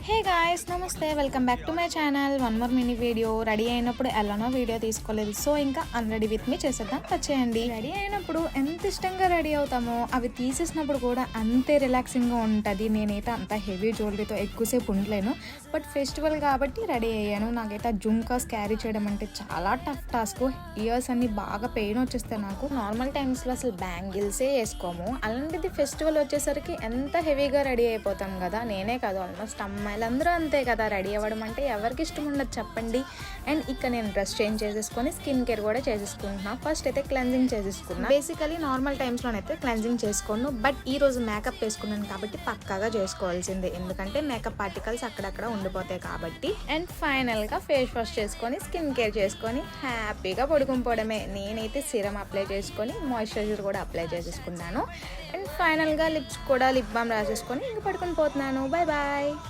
Hey guys, నమస్తే, welcome back to my channel. One more mini video. Ready అయినప్పుడు ఎలానో video తీసుకోలేదు, so ఇంకా అన్రెడీ విత్ మీ చేసేద్దాం, వచ్చేయండి. రెడీ అయినప్పుడు ఎంత ఇష్టంగా రెడీ అవుతామో అవి తీసేసినప్పుడు కూడా అంతే రిలాక్సింగ్గా ఉంటుంది. నేనైతే అంత హెవీ జ్యువెలరీతో ఎక్కువసేపు ఉండలేను, బట్ ఫెస్టివల్ కాబట్టి రెడీ అయ్యాను. నాకైతే ఆ జుంకాస్ క్యారీ చేయడం అంటే చాలా టఫ్ టాస్క్. ఇయర్స్ అన్ని బాగా పెయిన్ వచ్చేస్తాయి నాకు. నార్మల్ టైమ్స్లో అసలు బ్యాంగిల్సే వేసుకోము, అలాంటిది ఫెస్టివల్ వచ్చేసరికి ఎంత హెవీగా రెడీ అయిపోతాం కదా. నేనే కాదు, ఆల్మోస్ట్ అమ్మాయిలందరూ అంతే కదా. రెడీ అవ్వడం అంటే ఎవరికి ఇష్టం ఉండదు చెప్పండి. అండ్ ఇక్కడ నేను డ్రెస్ చేంజ్ చేసేసుకొని స్కిన్ కేర్ కూడా చేసేసుకుంటున్నాను. ఫస్ట్ అయితే క్లెన్జింగ్ చేసేసుకున్నాను. బేసికలీ నార్మల్ టైమ్స్లోనైతే క్లెన్జింగ్ చేసుకోను, బట్ ఈ రోజు మేకప్ వేసుకున్నాను కాబట్టి పక్కాగా చేసుకోవాల్సిందే, ఎందుకంటే మేకప్ పార్టికల్స్ అక్కడక్కడ ఉండిపోతాయి కాబట్టి. అండ్ ఫైనల్గా ఫేస్ వాష్ చేసుకొని స్కిన్ కేర్ చేసుకొని హ్యాపీగా పడుకునిపోవడమే. నేనైతే సిరమ్ అప్లై చేసుకొని మాయిశ్చరైజర్ కూడా అప్లై చేసేసుకున్నాను. అండ్ ఫైనల్గా లిప్స్ కూడా లిప్ బామ్ రాసేసుకొని ఇంక పడుకొని పోతున్నాను. Bye bye.